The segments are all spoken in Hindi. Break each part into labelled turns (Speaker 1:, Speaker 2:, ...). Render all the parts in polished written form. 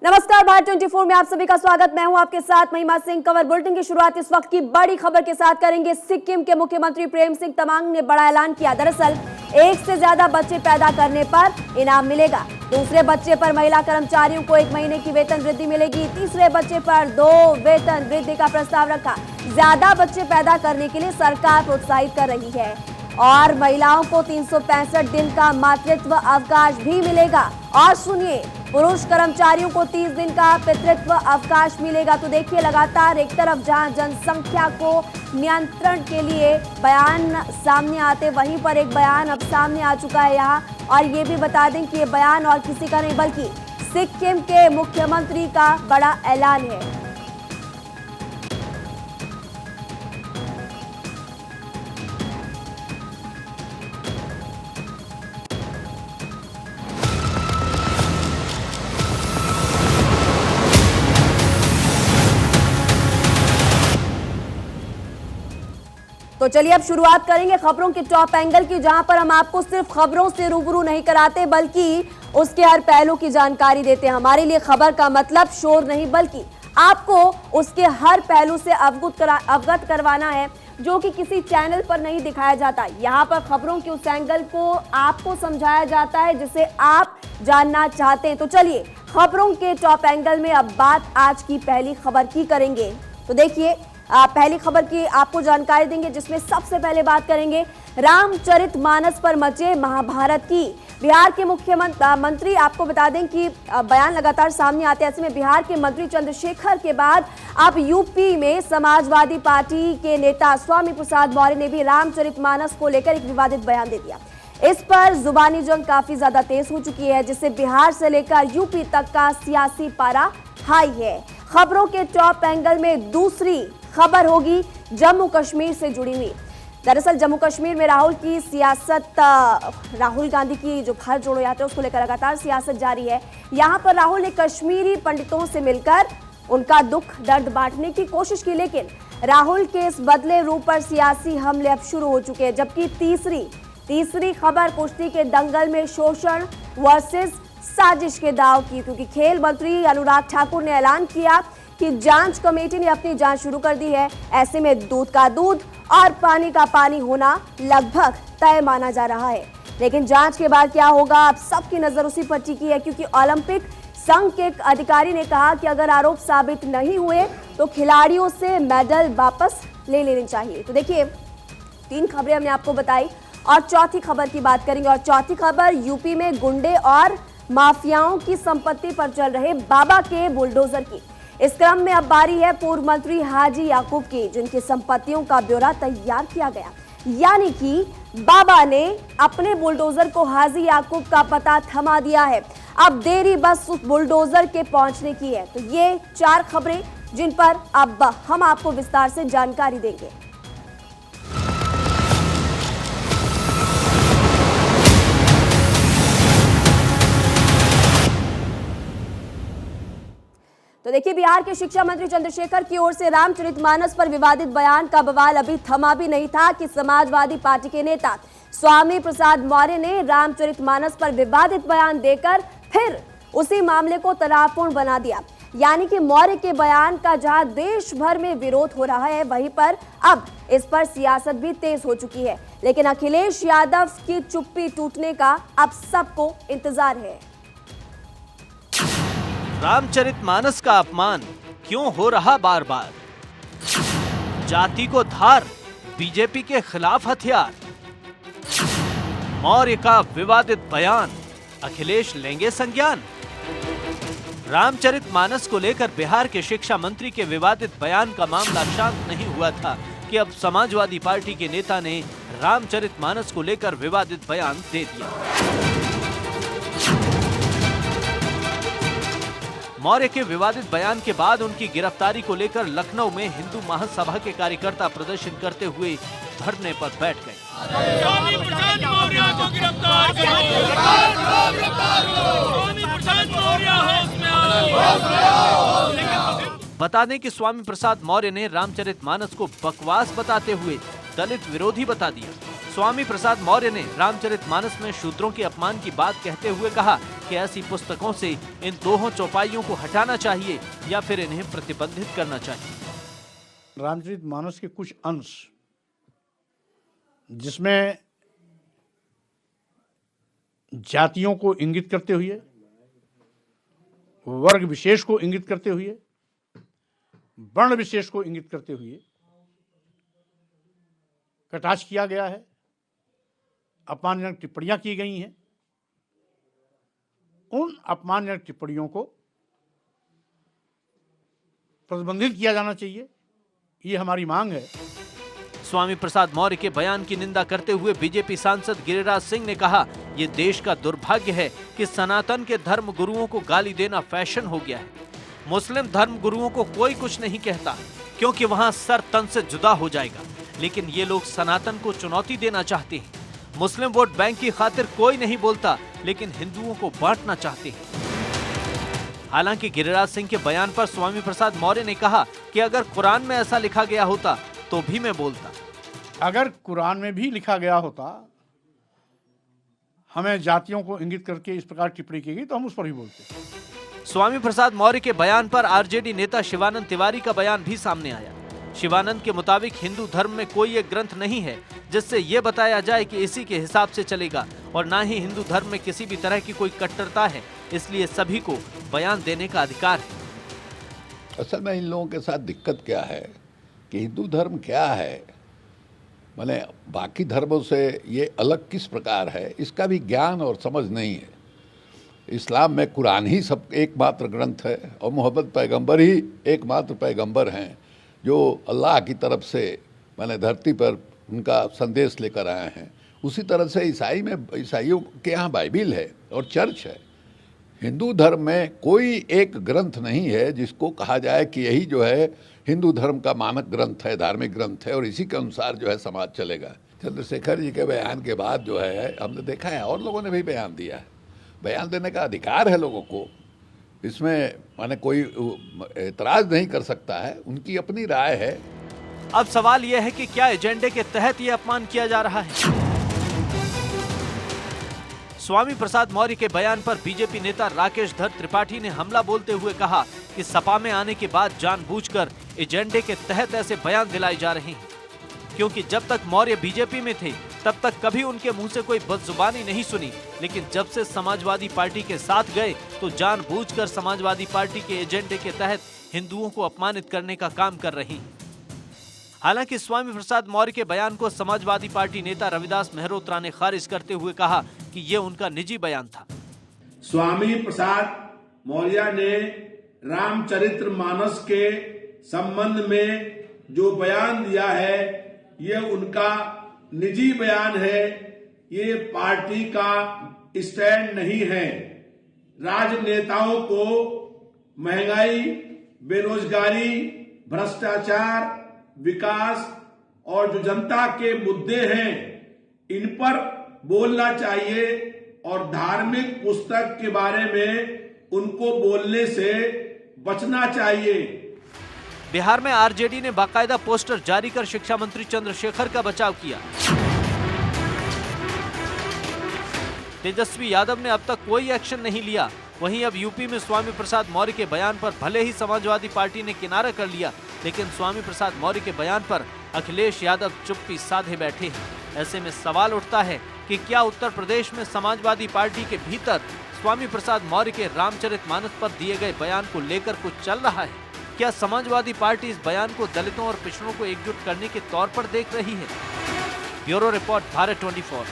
Speaker 1: नमस्कार, भारत 24 में आप सभी का स्वागत। मैं हूं आपके साथ महिमा सिंह। कवर बुलेटिन की शुरुआत इस वक्त की बड़ी खबर के साथ करेंगे। सिक्किम के मुख्यमंत्री प्रेम सिंह तमांग ने बड़ा ऐलान किया। दरअसल एक से ज्यादा बच्चे पैदा करने पर इनाम मिलेगा। दूसरे बच्चे पर महिला कर्मचारियों को 1 महीने की वेतन वृद्धि मिलेगी। तीसरे बच्चे पर 2 वेतन वृद्धि का प्रस्ताव रखा। ज्यादा बच्चे पैदा करने के लिए सरकार प्रोत्साहित कर रही है और महिलाओं को 365 दिन का मातृत्व अवकाश भी मिलेगा। और सुनिए, पुरुष कर्मचारियों को 30 दिन का पितृत्व अवकाश मिलेगा। तो देखिए, लगातार एक तरफ जहां जनसंख्या को नियंत्रण के लिए बयान सामने आते, वहीं पर एक बयान अब सामने आ चुका है यहाँ। और ये भी बता दें कि ये बयान और किसी का नहीं बल्कि सिक्किम के मुख्यमंत्री का बड़ा ऐलान है। तो चलिए अब शुरुआत करेंगे खबरों के टॉप एंगल की, जहां पर हम आपको सिर्फ खबरों से रूबरू नहीं कराते बल्कि उसके हर पहलू की जानकारी देते हैं। हमारे लिए खबर का मतलब शोर नहीं बल्कि आपको उसके हर पहलू से अवगत करवाना है, जो कि किसी चैनल पर नहीं दिखाया जाता। यहाँ पर खबरों के उस एंगल को आपको समझाया जाता है जिसे आप जानना चाहते हैं। तो चलिए खबरों के टॉप एंगल में अब बात आज की पहली खबर की करेंगे। तो देखिए, पहली खबर की आपको जानकारी देंगे, जिसमें सबसे पहले बात करेंगे रामचरितमानस पर मचे महाभारत की। बिहार के मुख्यमंत्री, आपको बता दें कि बयान लगातार सामने आते हैं। ऐसे में बिहार के मंत्री चंद्रशेखर के बाद अब यूपी में समाजवादी पार्टी के नेता स्वामी प्रसाद मौर्य ने भी रामचरितमानस को लेकर एक विवादित बयान दे दिया। इस पर जुबानी जंग काफी ज्यादा तेज हो चुकी है, जिससे बिहार से लेकर यूपी तक का सियासी पारा हाई है। खबरों के टॉप एंगल में दूसरी खबर होगी जम्मू कश्मीर से जुड़ी हुई। दरअसल जम्मू कश्मीर में राहुल की सियासत, राहुल गांधी की जो भारत जोड़ो यात्रा उसको लेकर लगातार सियासत जारी है। यहां पर राहुल ने कश्मीरी पंडितों से मिलकर उनका दुख दर्द बांटने की कोशिश की, लेकिन राहुल के इस बदले रूप पर सियासी हमले अब शुरू हो चुके हैं। जबकि तीसरी खबर कुश्ती के दंगल में शोषण वर्सेस साजिश के दाव की, क्योंकि खेल मंत्री अनुराग ठाकुर ने ऐलान किया कि जांच कमेटी ने अपनी जांच शुरू कर दी है। ऐसे में दूध का दूध और पानी का पानी होना लगभग तय माना जा रहा है। लेकिन जांच के बाद क्या होगा, अब सबकी नजर उसी पर टिकी है, क्योंकि ओलंपिक संघ के एक अधिकारी ने कहा कि अगर आरोप साबित नहीं हुए तो खिलाड़ियों से मेडल वापस ले लेने चाहिए। तो देखिए, 3 खबरें हमने आपको बताई और चौथी खबर की बात करेंगे। और चौथी खबर यूपी में गुंडे और माफियाओं की संपत्ति पर चल रहे बाबा के बुलडोजर की। इस क्रम में अब बारी है पूर्व मंत्री हाजी याकूब की, जिनकी संपत्तियों का ब्यौरा तैयार किया गया। यानी कि बाबा ने अपने बुलडोजर को हाजी याकूब का पता थमा दिया है। अब देरी बस उस बुलडोजर के पहुंचने की है। तो ये 4 खबरें जिन पर अब हम आपको विस्तार से जानकारी देंगे। तो देखिए, बिहार के शिक्षा मंत्री चंद्रशेखर की ओर से रामचरितमानस पर विवादित बयान का बवाल अभी थमा भी नहीं था कि समाजवादी पार्टी के नेता स्वामी प्रसाद मौर्य ने रामचरितमानस पर विवादित बयान देकर फिर उसी मामले को तनावपूर्ण बना दिया। यानी कि मौर्य के बयान का जहां देश भर में विरोध हो रहा है, वहीं पर अब इस पर सियासत भी तेज हो चुकी है। लेकिन अखिलेश यादव की चुप्पी टूटने का अब सबको इंतजार है।
Speaker 2: रामचरितमानस का अपमान क्यों हो रहा बार बार? जाति को धार, बीजेपी के खिलाफ हथियार। मौर्य का विवादित बयान, अखिलेश लेंगे संज्ञान। रामचरितमानस को लेकर बिहार के शिक्षा मंत्री के विवादित बयान का मामला शांत नहीं हुआ था कि अब समाजवादी पार्टी के नेता ने रामचरितमानस को लेकर विवादित बयान दे दिया। मौर्य के विवादित बयान के बाद उनकी गिरफ्तारी को लेकर लखनऊ में हिंदू महासभा के कार्यकर्ता प्रदर्शन करते हुए धरने पर बैठ गए। स्वामी प्रसाद मौर्य को गिरफ्तार करो। स्वामी प्रसाद मौर्य होश में आओ। बता दें कि स्वामी प्रसाद मौर्य ने रामचरितमानस को बकवास बताते हुए दलित विरोधी बता दिया। स्वामी प्रसाद मौर्य ने रामचरितमानस में शूद्रों के अपमान की बात कहते हुए कहा कि ऐसी पुस्तकों से इन दोनों चौपाइयों को हटाना चाहिए या फिर इन्हें प्रतिबंधित करना चाहिए।
Speaker 3: रामचरितमानस के कुछ अंश जिसमें जातियों को इंगित करते हुए, वर्ग विशेष को इंगित करते हुए, वर्ण विशेष को इंगित करते हुए कटाक्ष किया गया है, अपमानजनक टिप्पणियां की गई हैं। उन अपमानजनक टिप्पणियों को प्रतिबंधित किया जाना चाहिए, ये हमारी मांग है।
Speaker 2: स्वामी प्रसाद मौर्य के बयान की निंदा करते हुए बीजेपी सांसद गिरिराज सिंह ने कहा, ये देश का दुर्भाग्य है कि सनातन के धर्म गुरुओं को गाली देना फैशन हो गया है। मुस्लिम धर्म गुरुओं को कोई कुछ नहीं कहता क्योंकि वहां सर तन से जुदा हो जाएगा, लेकिन ये लोग सनातन को चुनौती देना चाहते हैं। मुस्लिम वोट बैंक की खातिर कोई नहीं बोलता, लेकिन हिंदुओं को बांटना चाहते हैं। हालांकि गिरिराज सिंह के बयान पर स्वामी प्रसाद मौर्य ने कहा कि अगर कुरान में ऐसा लिखा गया होता तो भी मैं बोलता।
Speaker 3: अगर कुरान में भी लिखा गया होता, हमें जातियों को इंगित करके इस प्रकार टिप्पणी की गई, तो हम उस पर ही बोलते।
Speaker 2: स्वामी प्रसाद मौर्य के बयान पर आरजेडी नेता शिवानंद तिवारी का बयान भी सामने आया। शिवानंद के मुताबिक हिंदू धर्म में कोई एक ग्रंथ नहीं है जिससे ये बताया जाए कि इसी के हिसाब से चलेगा, और ना ही हिंदू धर्म में किसी भी तरह की कोई कट्टरता है, इसलिए सभी को बयान देने का अधिकार है।
Speaker 4: असल में इन लोगों के साथ दिक्कत क्या है कि हिंदू धर्म क्या है, माने बाकी धर्मों से ये अलग किस प्रकार है, इसका भी ज्ञान और समझ नहीं है। इस्लाम में कुरान ही सब एकमात्र ग्रंथ है और मोहम्मद पैगंबर ही एकमात्र पैगंबर हैं जो अल्लाह की तरफ से माने धरती पर उनका संदेश लेकर आए हैं। उसी तरह से ईसाइयों के यहाँ बाइबिल है और चर्च है। हिंदू धर्म में कोई एक ग्रंथ नहीं है जिसको कहा जाए कि यही जो है हिंदू धर्म का मानक ग्रंथ है, धार्मिक ग्रंथ है और इसी के अनुसार जो है समाज चलेगा। चंद्रशेखर जी के बयान के बाद जो है हमने देखा है और लोगों ने भी बयान दिया है। बयान देने का अधिकार है लोगों को, इसमें माने कोई एतराज नहीं कर सकता है, उनकी अपनी राय है।
Speaker 2: अब सवाल यह है कि क्या एजेंडे के तहत यह अपमान किया जा रहा है? स्वामी प्रसाद मौर्य के बयान पर बीजेपी नेता राकेश धर त्रिपाठी ने हमला बोलते हुए कहा कि सपा में आने के बाद जानबूझकर एजेंडे के तहत ऐसे बयान दिलाए जा रहे हैं, क्योंकि जब तक मौर्य बीजेपी में थे तब तक कभी उनके मुंह से कोई बदजुबानी नहीं सुनी, लेकिन जब से समाजवादी पार्टी के साथ गए तो जानबूझकर समाजवादी पार्टी के एजेंडे के तहत हिंदुओं को अपमानित करने का काम कर रही हैं। हालांकि स्वामी प्रसाद मौर्य के बयान को समाजवादी पार्टी नेता रविदास मेहरोत्रा ने खारिज करते हुए कहा कि ये उनका निजी बयान था।
Speaker 5: स्वामी प्रसाद मौर्य ने रामचरितमानस के संबंध में जो बयान दिया है ये उनका निजी बयान है, ये पार्टी का स्टैंड नहीं है। राजनेताओं को महंगाई, बेरोजगारी, भ्रष्टाचार, विकास और जो जनता के मुद्दे हैं इन पर बोलना चाहिए और धार्मिक पुस्तक के बारे में उनको बोलने से बचना चाहिए।
Speaker 2: बिहार में आरजेडी ने बाकायदा पोस्टर जारी कर शिक्षा मंत्री चंद्रशेखर का बचाव किया। तेजस्वी यादव ने अब तक कोई एक्शन नहीं लिया। वहीं अब यूपी में स्वामी प्रसाद मौर्य के बयान पर भले ही समाजवादी पार्टी ने किनारा कर लिया, लेकिन स्वामी प्रसाद मौर्य के बयान पर अखिलेश यादव चुप्पी साधे बैठे हैं। ऐसे में सवाल उठता है कि क्या उत्तर प्रदेश में समाजवादी पार्टी के भीतर स्वामी प्रसाद मौर्य के रामचरितमानस पर दिए गए बयान को लेकर कुछ चल रहा है? क्या समाजवादी पार्टी इस बयान को दलितों और पिछड़ों को एकजुट करने के तौर पर देख रही है? Bureau report, Bharat 24।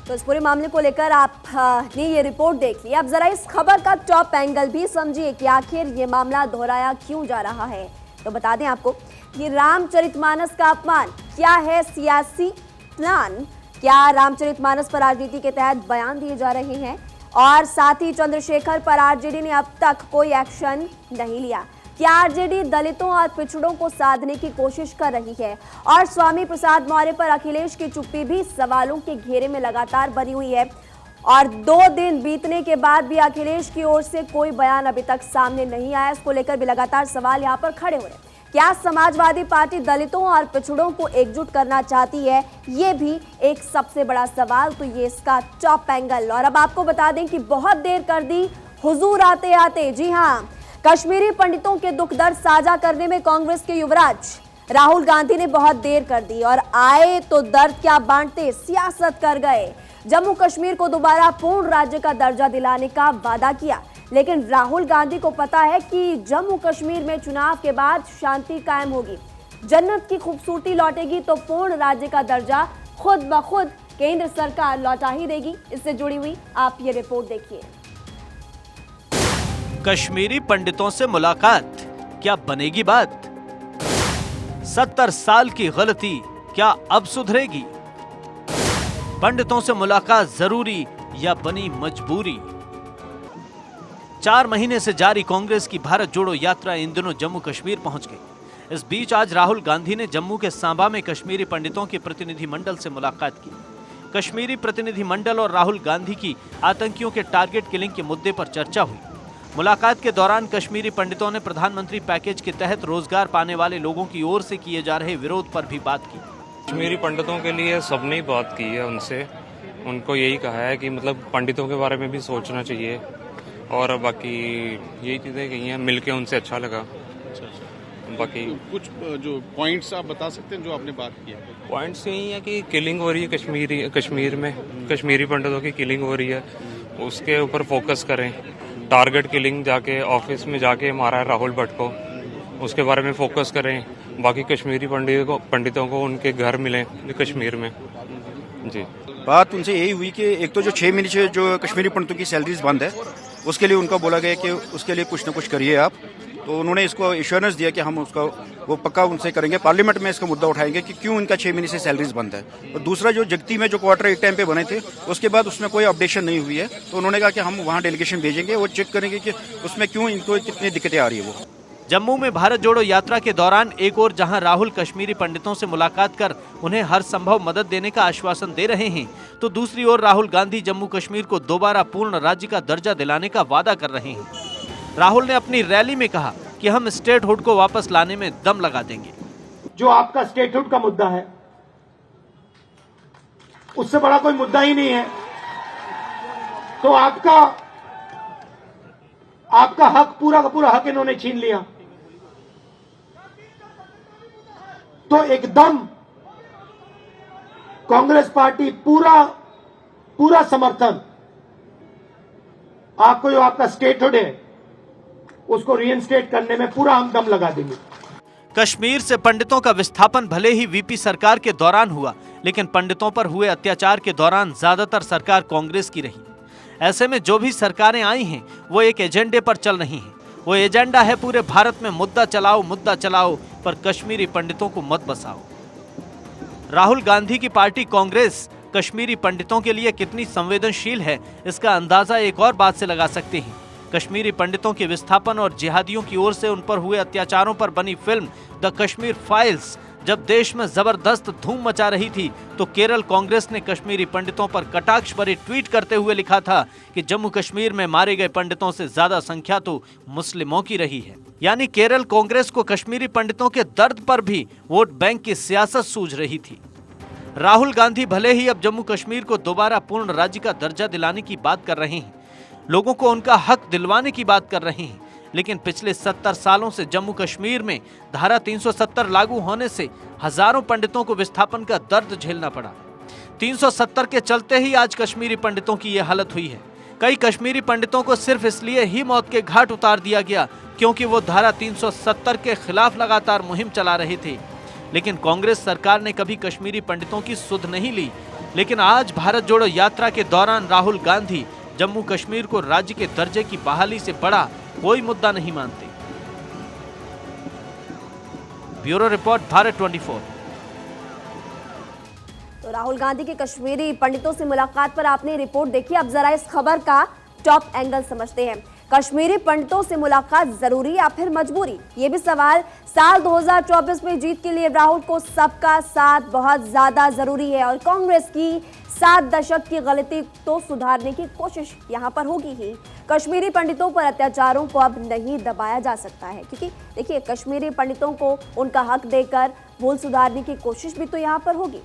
Speaker 1: तो इस पूरे मामले को लेकर आपने ये रिपोर्ट देख ली। अब जरा इस खबर का टॉप एंगल भी समझिए कि आखिर ये मामला दोहराया क्यों जा रहा है। तो बता दें आपको कि रामचरितमानस का अपमान क्या है सियासी प्लान? क्या रामचरितमानस पर राजनीति के तहत बयान दिए जा रहे हैं? और साथ ही चंद्रशेखर पर आरजेडी ने अब तक कोई एक्शन नहीं लिया। क्या आरजेडी दलितों और पिछड़ों को साधने की कोशिश कर रही है? और स्वामी प्रसाद मौर्य पर अखिलेश की चुप्पी भी सवालों के घेरे में लगातार बनी हुई है। और 2 दिन बीतने के बाद भी अखिलेश की ओर से कोई बयान अभी तक सामने नहीं आया। इसको लेकर भी लगातार सवाल यहां पर खड़े हो रहे हैं। क्या समाजवादी पार्टी दलितों और पिछड़ों को एकजुट करना चाहती है? ये भी एक सबसे बड़ा सवाल। तो ये इसका टॉप एंगल। और अब आपको बता दें कि बहुत देर कर दी हुजूर आते आते। जी हां, कश्मीरी पंडितों के दुख दर्द साझा करने में कांग्रेस के युवराज राहुल गांधी ने बहुत देर कर दी और आए तो दर्द क्या बांटते सियासत कर गए। जम्मू कश्मीर को दोबारा पूर्ण राज्य का दर्जा दिलाने का वादा किया, लेकिन राहुल गांधी को पता है कि जम्मू कश्मीर में चुनाव के बाद शांति कायम होगी, जन्नत की खूबसूरती लौटेगी तो पूर्ण राज्य का दर्जा खुद ब खुद केंद्र सरकार लौटा ही देगी। इससे जुड़ी हुई आप ये रिपोर्ट देखिए।
Speaker 2: कश्मीरी पंडितों से मुलाकात, क्या बनेगी बात? 70 साल की गलती क्या अब सुधरेगी? पंडितों से मुलाकात जरूरी या बनी मजबूरी? 4 महीने से जारी कांग्रेस की भारत जोड़ो यात्रा इन दिनों जम्मू कश्मीर पहुंच गई। इस बीच आज राहुल गांधी ने जम्मू के सांबा में कश्मीरी पंडितों के प्रतिनिधि मंडल से मुलाकात की। कश्मीरी प्रतिनिधि मंडल और राहुल गांधी की आतंकियों के टारगेट किलिंग के मुद्दे पर चर्चा हुई। मुलाकात के दौरान कश्मीरी पंडितों ने प्रधानमंत्री पैकेज के तहत रोजगार पाने वाले लोगों की ओर से किए जा रहे विरोध पर भी बात की।
Speaker 6: कश्मीरी पंडितों के लिए सबने बात की है उनसे, उनको यही कहा है कि मतलब पंडितों के बारे में भी सोचना चाहिए और बाकी यही चीज़ें कही हैं, मिलके उनसे अच्छा लगा। बाकी
Speaker 7: तो कुछ जो पॉइंट्स आप बता सकते हैं जो आपने बात की है?
Speaker 6: पॉइंट्स यही है कि किलिंग हो रही है कश्मीर में कश्मीरी पंडितों की किलिंग हो रही है, उसके ऊपर फोकस करें। टारगेट किलिंग जाके ऑफिस में जाके मारा है राहुल भट्ट को, उसके बारे में फोकस करें। बाकी कश्मीरी पंडितों को उनके घर मिले कश्मीर में। जी
Speaker 8: बात उनसे यही हुई कि एक तो जो 6 महीने से जो कश्मीरी पंडितों की सैलरीज बंद है, उसके लिए उनका बोला गया कि उसके लिए कुछ न कुछ करिए आप। तो उन्होंने इसको एश्योरेंस दिया कि हम उसका वो पक्का उनसे करेंगे, पार्लियामेंट में इसका मुद्दा उठाएंगे कि क्यों इनका 6 महीने से सैलरीज बंद है। और दूसरा जो जगती में जो क्वार्टर एक टाइम पे बने थे, उसके बाद उसमें कोई अपडेशन नहीं हुई है। तो उन्होंने कहा कि हम वहाँ डेलीगेशन भेजेंगे और चेक करेंगे कि उसमें क्यों इनको कितनी दिक्कतें आ रही है। वो
Speaker 2: जम्मू में भारत जोड़ो यात्रा के दौरान एक और जहां राहुल कश्मीरी पंडितों से मुलाकात कर उन्हें हर संभव मदद देने का आश्वासन दे रहे हैं, तो दूसरी ओर राहुल गांधी जम्मू कश्मीर को दोबारा पूर्ण राज्य का दर्जा दिलाने का वादा कर रहे हैं। राहुल ने अपनी रैली में कहा कि हम स्टेटहुड को वापस लाने में दम लगा देंगे।
Speaker 9: जो आपका स्टेटहुड का मुद्दा है, उससे बड़ा कोई मुद्दा ही नहीं है। तो आपका हक, पूरा का पूरा हक इन्होंने छीन लिया। तो एकदम कांग्रेस पार्टी पूरा समर्थन, आपको जो आपका स्टेटहुड है उसको रीइंस्टेट करने में पूरा हम दम लगा देंगे।
Speaker 2: कश्मीर से पंडितों का विस्थापन भले ही वीपी सरकार के दौरान हुआ, लेकिन पंडितों पर हुए अत्याचार के दौरान ज्यादातर सरकार कांग्रेस की रही। ऐसे में जो भी सरकारें आई हैं वो एक एजेंडे पर चल रही हैं। वो एजेंडा है पूरे भारत में मुद्दा चलाओ, पर कश्मीरी पंडितों को मत बसाओ। राहुल गांधी की पार्टी कांग्रेस कश्मीरी पंडितों के लिए कितनी संवेदनशील है, इसका अंदाजा एक और बात से लगा सकते हैं। कश्मीरी पंडितों के विस्थापन और जिहादियों की ओर से उन पर हुए अत्याचारों पर बनी फिल्म द कश्मीर फाइल्स जब देश में जबरदस्त धूम मचा रही थी, तो केरल कांग्रेस ने कश्मीरी पंडितों पर कटाक्ष भरे ट्वीट करते हुए लिखा था कि जम्मू कश्मीर में मारे गए पंडितों से ज्यादा संख्या तो मुस्लिमों की रही है। यानी केरल कांग्रेस को कश्मीरी पंडितों के दर्द पर भी वोट बैंक की सियासत सूझ रही थी। राहुल गांधी भले ही अब जम्मू कश्मीर को दोबारा पूर्ण राज्य का दर्जा दिलाने की बात कर रहे हैं, लोगों को उनका हक दिलवाने की बात कर रहे हैं, लेकिन पिछले 70 सालों से जम्मू कश्मीर में धारा 370 लागू होने से हजारों पंडितों को विस्थापन का दर्द झेलना पड़ा। 370 के चलते ही आज कश्मीरी पंडितों की यह हालत हुई है। कई कश्मीरी पंडितों को सिर्फ इसलिए ही मौत के घाट उतार दिया गया क्योंकि वो धारा 370 के खिलाफ लगातार मुहिम चला रहे थे। लेकिन कांग्रेस सरकार ने कभी कश्मीरी पंडितों की सुध नहीं ली। लेकिन आज भारत जोड़ो यात्रा के दौरान राहुल गांधी जम्मू कश्मीर को राज्य के दर्जे की बहाली से बड़ा कोई मुद्दा नहीं मानते। Bureau report, Bharat 24।
Speaker 1: तो राहुल गांधी के कश्मीरी पंडितों से मुलाकात पर आपने रिपोर्ट देखी। अब जरा इस खबर का टॉप एंगल समझते हैं। कश्मीरी पंडितों से मुलाकात जरूरी या फिर मजबूरी, ये भी सवाल। साल 2024 में जीत के लिए राहुल को सबका साथ बहुत ज्यादा जरूरी है और कांग्रेस की 7 दशक की गलती तो सुधारने की कोशिश यहां पर होगी ही। कश्मीरी पंडितों पर अत्याचारों को अब नहीं दबाया जा सकता है, क्योंकि देखिए कश्मीरी पंडितों को उनका हक देकर भूल सुधारने की कोशिश भी तो यहां पर होगी।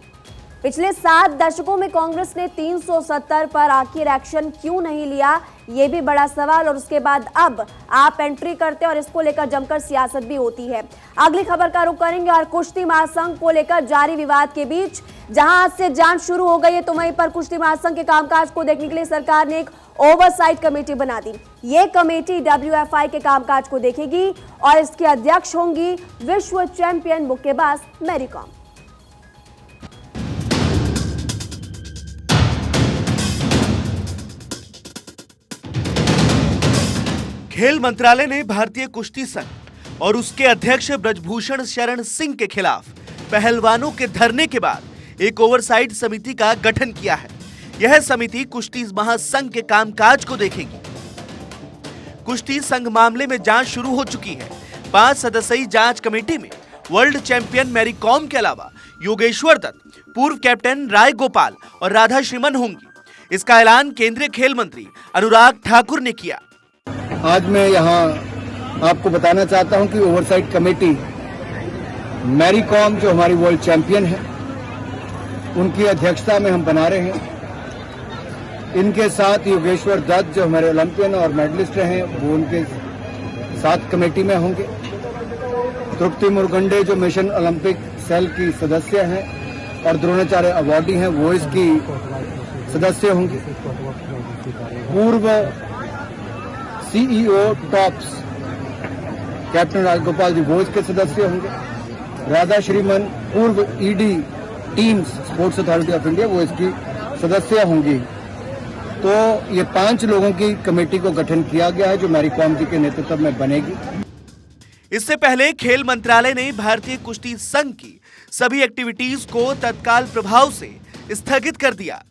Speaker 1: पिछले 7 दशकों में कांग्रेस ने 370 पर आखिर एक्शन क्यों नहीं लिया, ये भी बड़ा सवाल। और उसके बाद अब आप एंट्री करते हैं और इसको लेकर जमकर सियासत भी होती है। अगली खबर का रुख करेंगे और कुश्ती महासंघ को लेकर जारी विवाद के बीच जहां आज से जांच शुरू हो गई है, तो वहीं पर कुश्ती महासंघ के कामकाज को देखने के लिए सरकार ने एक ओवरसाइट कमेटी बना दी। ये कमेटी WFI के कामकाज को देखेगी और इसके अध्यक्ष होंगी विश्व चैंपियन मुक्केबाज मैरी कॉम।
Speaker 10: खेल मंत्रालय ने भारतीय कुश्ती संघ और उसके अध्यक्ष ब्रजभूषण शरण सिंह के खिलाफ पहलवानों के धरने के बाद एक ओवरसाइट समिति का गठन किया है। यह समिति कुश्ती महासंघ के कामकाज को देखेगी। कुश्ती संघ मामले में जांच शुरू हो चुकी है। 5 सदस्यीय जांच कमेटी में वर्ल्ड चैंपियन मैरी कॉम के अलावा योगेश्वर दत्त, पूर्व कैप्टन राय गोपाल और राधा श्रीमन होंगी। इसका ऐलान केंद्रीय खेल मंत्री अनुराग ठाकुर ने किया।
Speaker 9: आज मैं यहाँ आपको बताना चाहता हूँ कि ओवरसाइट कमेटी मैरी कॉम जो हमारी वर्ल्ड चैंपियन है, उनकी अध्यक्षता में हम बना रहे हैं। इनके साथ योगेश्वर दत्त जो हमारे ओलंपियन और मेडलिस्ट रहे हैं, वो उनके साथ कमेटी में होंगे। तृप्ति मुरगंडे जो मिशन ओलंपिक सेल की सदस्य हैं और द्रोणाचार्य अवार्डी हैं, वो इसकी सदस्य होंगे। पूर्व CEO टॉप्स कैप्टन राजगोपाल जी वो इसके सदस्य होंगे। राधा श्रीमन पूर्व ED teams sports authority of India वो इसकी सदस्य होंगी। तो ये 5 लोगों की कमेटी को गठन किया गया है जो मैरी कॉम जी के नेतृत्व में बनेगी।
Speaker 10: इससे पहले खेल मंत्रालय ने भारतीय कुश्ती संघ की सभी एक्टिविटीज को तत्काल प्रभाव से स्थगित कर दिया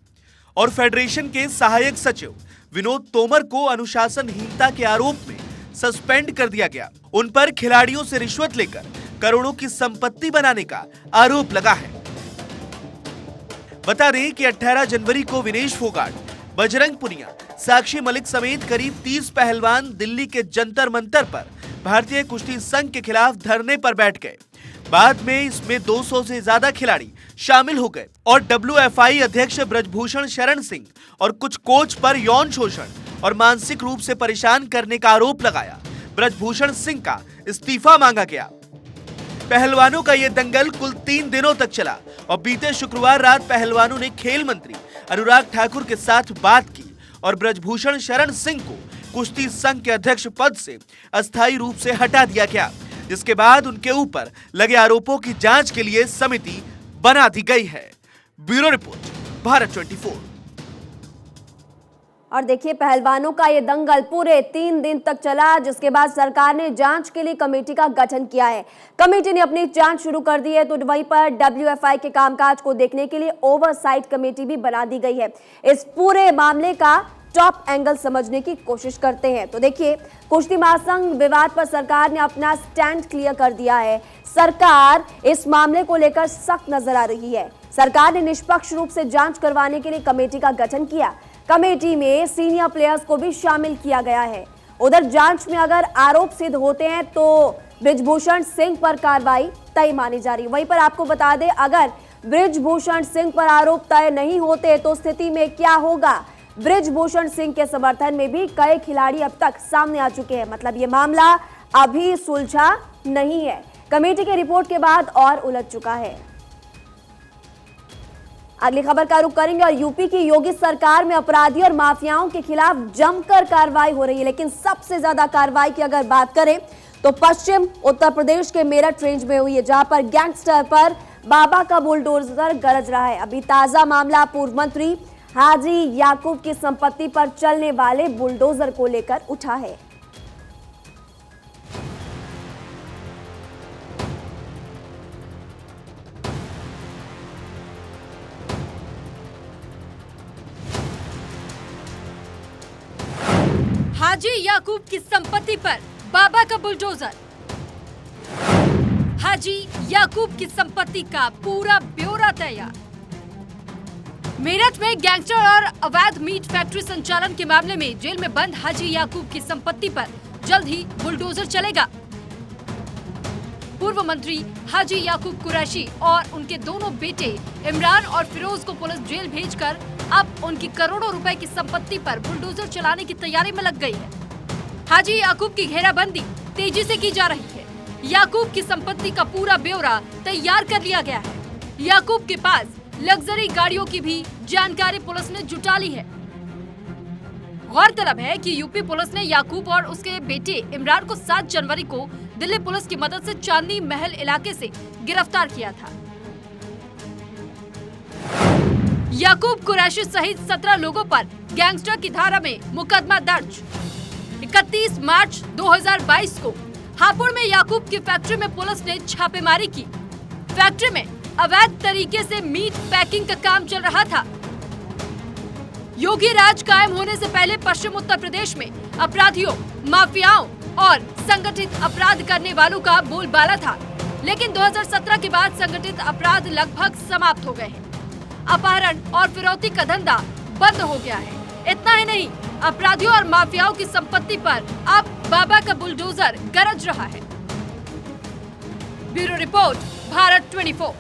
Speaker 10: और फेडरेशन के सहायक सचिव विनोद तोमर को अनुशासनहीनता के आरोप में सस्पेंड कर दिया गया। उन पर खिलाड़ियों से रिश्वत लेकर करोड़ों की संपत्ति बनाने का आरोप लगा है। बता दें कि 18 जनवरी को विनेश फोगाट, बजरंग पुनिया, साक्षी मलिक समेत करीब 30 पहलवान दिल्ली के जंतर मंतर पर भारतीय कुश्ती संघ के खिलाफ धरने पर बैठ गए। बाद में इसमें 200 से ज्यादा खिलाड़ी शामिल हो गए और WFI अध्यक्ष ब्रजभूषण शरण सिंह और कुछ कोच पर यौन शोषण और मानसिक रूप से परेशान करने का आरोप लगाया। ब्रजभूषण सिंह का इस्तीफा मांगा गया। पहलवानों का यह दंगल कुल 3 दिनों तक चला और बीते शुक्रवार रात पहलवानों ने खेल मंत्री अनुराग ठाकुर के साथ बात की और ब्रजभूषण शरण सिंह को कुश्ती संघ के अध्यक्ष पद से अस्थायी रूप से हटा दिया गया, जिसके बाद उनके ऊपर लगे आरोपों की जांच के लिए समिति बना दी गई है। Bureau report, Bharat 24।
Speaker 1: और देखिए पहलवानों का ये दंगल पूरे 3 दिन तक चला, जिसके बाद सरकार ने जांच के लिए कमेटी का गठन किया है। कमेटी ने अपनी जांच शुरू कर दी है, तो वहीं पर WFI के कामकाज को देखने के लिए ओवरसाइट कमेटी भी बना दी गई है। इस पूरे मामले का टॉप एंगल समझने की कोशिश करते हैं। तो देखिए कुश्ती महासंघ विवाद पर सरकार ने अपना स्टैंड क्लियर कर दिया है। सरकार इस मामले को लेकर सख्त नजर आ रही है। सरकार ने निष्पक्ष रूप से जांच करवाने के लिए कमेटी का गठन किया। कमेटी में सीनियर प्लेयर्स को भी शामिल किया गया है। उधर जांच में अगर आरोप सिद्ध होते हैं तो ब्रजभूषण सिंह पर कार्रवाई तय मानी जा रही है। वहीं पर आपको बता दें, अगर ब्रजभूषण सिंह पर आरोप तय नहीं होते तो स्थिति में क्या होगा। ब्रजभूषण सिंह के समर्थन में भी कई खिलाड़ी अब तक सामने आ चुके हैं। मतलब ये मामला अभी सुलझा नहीं है, कमेटी की रिपोर्ट के बाद और उलझ चुका है। अगली खबर का रुख करेंगे और यूपी की योगी सरकार में अपराधी और माफियाओं के खिलाफ जमकर कार्रवाई हो रही है। लेकिन सबसे ज्यादा कार्रवाई की अगर बात करें तो पश्चिम उत्तर प्रदेश के मेरठ रेंज में हुई है, जहां पर गैंगस्टर पर बाबा का बुलडोजर गरज रहा है। अभी ताजा मामला पूर्व मंत्री हाजी याकूब की संपत्ति पर चलने वाले बुलडोजर को लेकर उठा है।
Speaker 11: हाजी याकूब की संपत्ति पर बाबा का बुलडोजर। हाजी याकूब की संपत्ति का पूरा ब्यौरा तैयार। मेरठ में गैंगस्टर और अवैध मीट फैक्ट्री संचालन के मामले में जेल में बंद हाजी याकूब की संपत्ति पर जल्द ही बुलडोजर चलेगा। पूर्व मंत्री हाजी याकूब कुरैशी और उनके दोनों बेटे इमरान और फिरोज को पुलिस जेल भेजकर अब उनकी करोड़ों रुपए की संपत्ति पर बुलडोजर चलाने की तैयारी में लग गई है। हाजी याकूब की घेराबंदी तेजी से की जा रही है। याकूब की संपत्ति का पूरा ब्यौरा तैयार कर लिया गया है। याकूब के पास लग्जरी गाड़ियों की भी जानकारी पुलिस ने जुटा ली है। गौरतलब है कि यूपी पुलिस ने याकूब और उसके बेटे इमरान को 7 जनवरी को दिल्ली पुलिस की मदद से चांदनी महल इलाके से गिरफ्तार किया था। याकूब कुरैशी सहित 17 लोगों पर गैंगस्टर की धारा में मुकदमा दर्ज। 31 मार्च 2022 को हापुड़ में याकूब की फैक्ट्री में पुलिस ने छापेमारी की। फैक्ट्री में अवैध तरीके से मीट पैकिंग का काम चल रहा था। योगी राज कायम होने से पहले पश्चिम उत्तर प्रदेश में अपराधियों, माफियाओं और संगठित अपराध करने वालों का बोलबाला था, लेकिन 2017 के बाद संगठित अपराध लगभग समाप्त हो गए हैं। अपहरण और फिरौती का धंधा बंद हो गया है। इतना ही नहीं, अपराधियों और माफियाओं की संपत्ति पर अब बाबा का बुलडोजर गरज रहा है। Bureau report, Bharat 24।